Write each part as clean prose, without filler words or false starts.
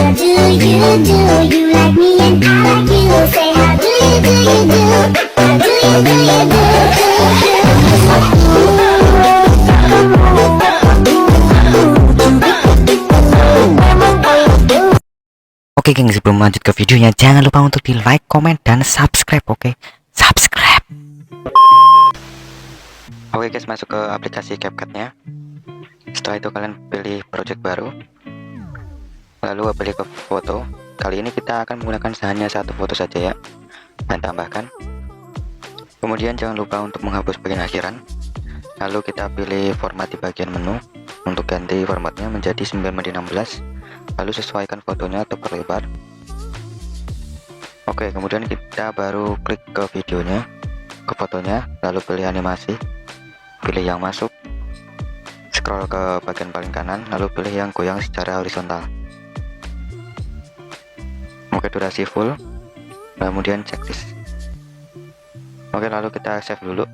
how do you do? You like me and I like you. Say how do you do? How do you do? Oke geng, sebelum lanjut ke videonya jangan lupa untuk di like, comment, dan subscribe. Oke, subscribe. Oke guys, masuk ke aplikasi CapCut-nya. Setelah itu kalian pilih project baru, lalu pilih ke foto. Kali ini kita akan menggunakan hanya satu foto saja ya, dan tambahkan. Kemudian jangan lupa untuk menghapus bagian akhiran. Lalu kita pilih format di bagian menu untuk ganti formatnya menjadi 9:16. Lalu sesuaikan fotonya atau perlebar. Oke, kemudian kita baru klik ke videonya, ke fotonya, lalu pilih animasi, pilih yang masuk, scroll ke bagian paling kanan, lalu pilih yang goyang secara horizontal. Oke, durasi full, kemudian checklist. Oke, lalu kita save dulu,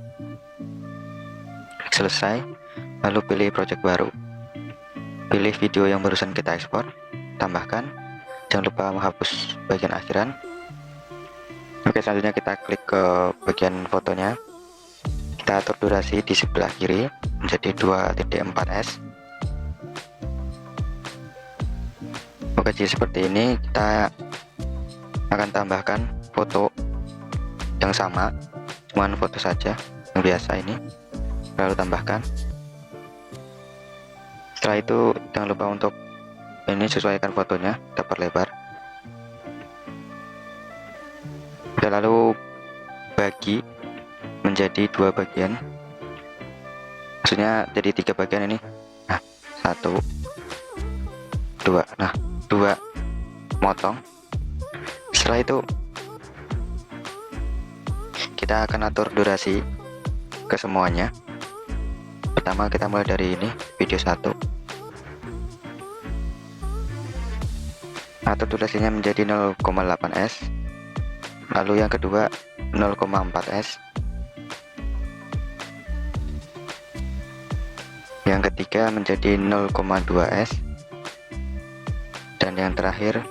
klik selesai, lalu pilih project baru, pilih video yang barusan kita ekspor, tambahkan, jangan lupa menghapus bagian akhiran. Oke, selanjutnya kita klik ke bagian fotonya, kita atur durasi di sebelah kiri menjadi 2.4s. Oke, jadi seperti ini. Kita akan tambahkan foto yang sama, cuman foto saja yang biasa ini, lalu tambahkan. Setelah itu jangan lupa untuk ini sesuaikan fotonya, kita perlebar. Dan lalu bagi menjadi dua bagian, maksudnya jadi 3 bagian ini. Nah, 1 2, nah 2 motong. Setelah itu kita akan atur durasi ke semuanya. Pertama kita mulai dari ini, video 1, atur durasinya menjadi 0,8s. Lalu yang kedua 0,4s, yang ketiga menjadi 0,2s, dan yang terakhir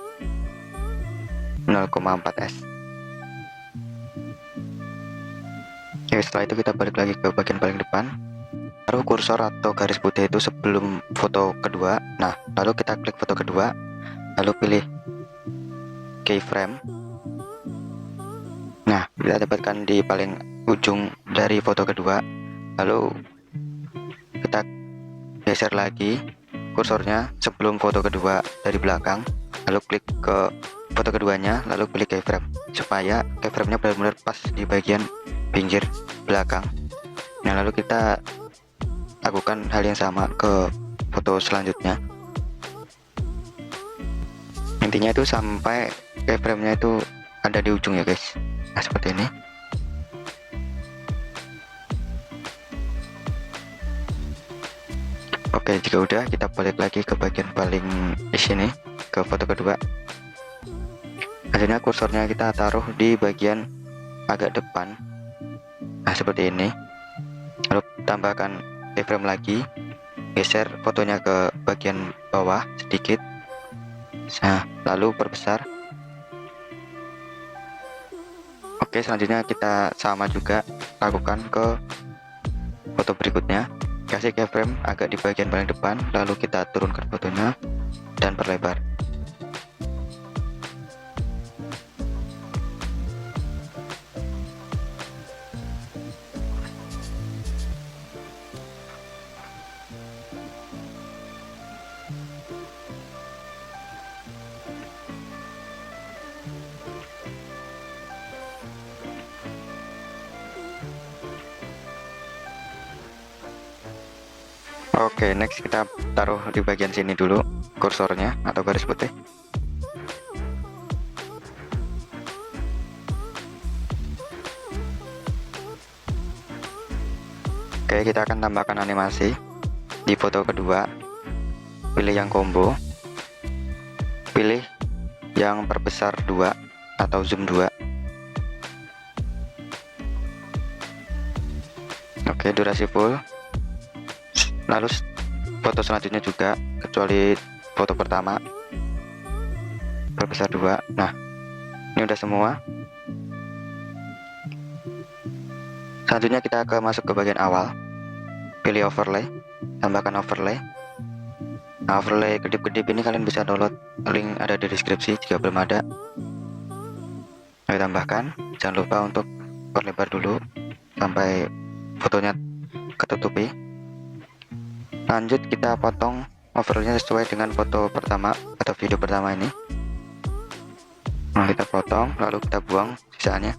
0,4s. Oke, setelah itu kita balik lagi ke bagian paling depan, taruh kursor atau garis putih itu sebelum foto kedua. Nah, lalu kita klik foto kedua, lalu pilih keyframe. Nah, kita dapatkan di paling ujung dari foto kedua. Lalu kita geser lagi kursornya sebelum foto kedua dari belakang, lalu klik ke foto keduanya, lalu pilih keyframe supaya keyframe-nya benar-benar pas di bagian pinggir belakang. Nah, lalu kita lakukan hal yang sama ke foto selanjutnya. Intinya itu sampai keyframe-nya itu ada di ujung ya guys. Nah, seperti ini. Oke, jika udah kita balik lagi ke bagian paling di sini, ke foto kedua. Hasilnya kursornya kita taruh di bagian agak depan. Nah, seperti ini. Lalu tambahkan keyframe lagi, geser fotonya ke bagian bawah sedikit. Nah, lalu perbesar. Oke, selanjutnya kita sama juga lakukan ke foto berikutnya. Kasih keyframe agak di bagian paling depan, lalu kita turunkan fotonya dan perlebar. Oke, next kita taruh di bagian sini dulu kursornya atau garis putih. Oke, kita akan tambahkan animasi di foto kedua. Pilih yang combo, pilih yang perbesar 2 atau zoom 2. Oke, durasi full. Lalu foto selanjutnya juga, kecuali foto pertama. perbesar 2. Nah, ini udah semua. Selanjutnya kita masuk ke bagian awal, pilih overlay, tambahkan overlay. Nah, overlay kedip-kedip ini kalian bisa download, link ada di deskripsi jika belum ada. Ayo tambahkan, jangan lupa untuk perlebar dulu sampai fotonya ketutupi. Lanjut kita potong overlaynya sesuai dengan foto pertama atau video pertama ini. Nah, kita potong lalu kita buang sisanya.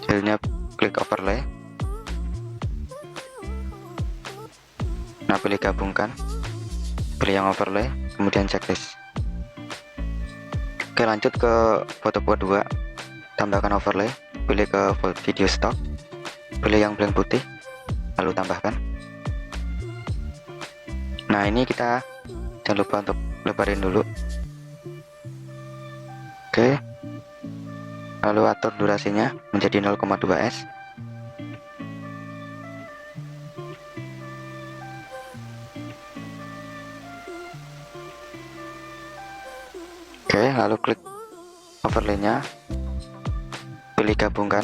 Hasilnya klik overlay. Nah, pilih gabungkan, pilih yang overlay, kemudian checklist. Oke, lanjut ke foto kedua, tambahkan overlay, pilih ke video stock, pilih yang blank putih, lalu tambahkan. Nah, ini kita jangan lupa untuk lebarin dulu. Oke, lalu atur durasinya menjadi 0,2s. Oke, lalu klik overlaynya, pilih gabungkan,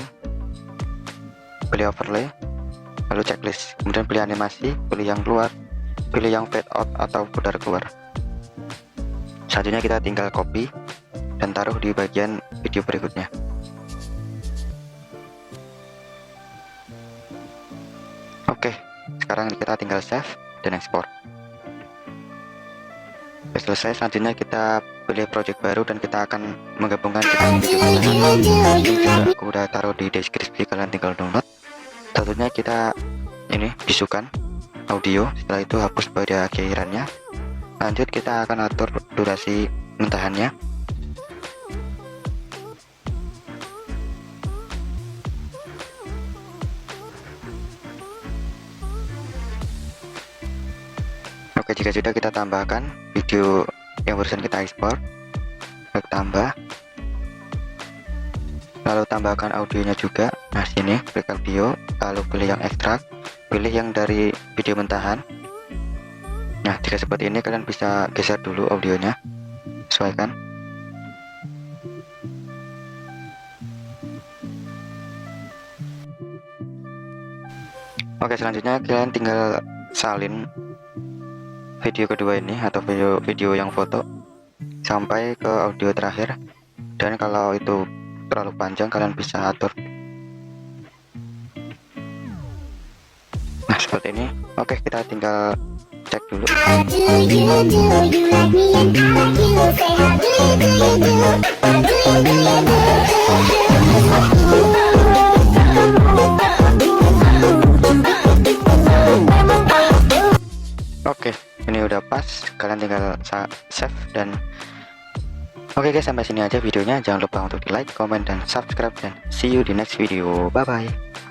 pilih overlay, lalu checklist, kemudian pilih animasi, pilih yang keluar, pilih yang fade out atau pudar keluar. Selanjutnya kita tinggal copy dan taruh di bagian video berikutnya. Oke, sekarang kita tinggal save dan export. Selesai, selanjutnya kita pilih project baru dan kita akan menggabungkan dengan video. Aku udah taruh di deskripsi, kalian tinggal download. Tentunya kita ini bisukan audio, setelah itu hapus pada akhirannya. Lanjut kita akan atur durasi mentahannya. Oke, jika sudah kita tambahkan video yang barusan kita ekspor, klik tambah, lalu tambahkan audionya juga. Nah, sini klik audio, lalu pilih yang ekstrak, pilih yang dari video mentahan. Nah, jika seperti ini kalian bisa geser dulu audionya, sesuaikan. Oke, selanjutnya kalian tinggal salin video kedua ini atau video yang foto sampai ke audio terakhir, dan kalau itu terlalu panjang kalian bisa atur. Nah, seperti ini. Oke, kita tinggal cek dulu. Oke, ini udah pas, kalian tinggal save dan oke guys, sampai sini aja videonya. Jangan lupa untuk di like, comment, dan subscribe, dan see you di next video. Bye bye.